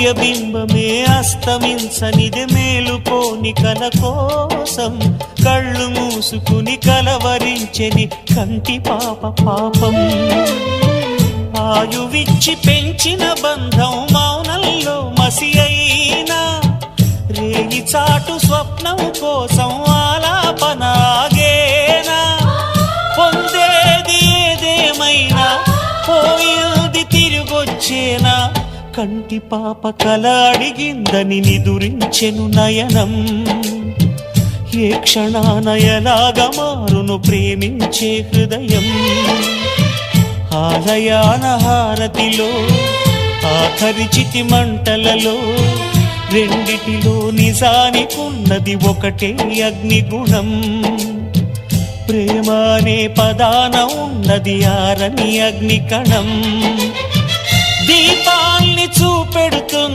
సూర్యబింబమే అస్తమించనిది మేలుకోని కల కోసం కళ్ళు మూసుకుని కలవరించెని కంటి పాప పాపం. ఆయువిచ్చి పెంచిన బంధం మౌనంలో మసి అయినా రేగి చాటు స్వప్నం కోసం ఆలాపనాగేనా. పొందేది ఏదేమైనా పోయేది తిరిగొచ్చేనా. కంటి పాప కల అడిగిందని నిదురించెను నయనం. ఏ క్షణాన ఎలాగా మారును ప్రేమించే హృదయం. ఆలయాన హారతిలో ఆఖరి చితి మంటలలో రెండిటిలో నిజానికున్నది ఒకటే అగ్నిగుణం. ప్రేమ అనే పదాన ఉన్నది ఆరని అగ్నికణం. దీపాల్ని చూపెడుతుంది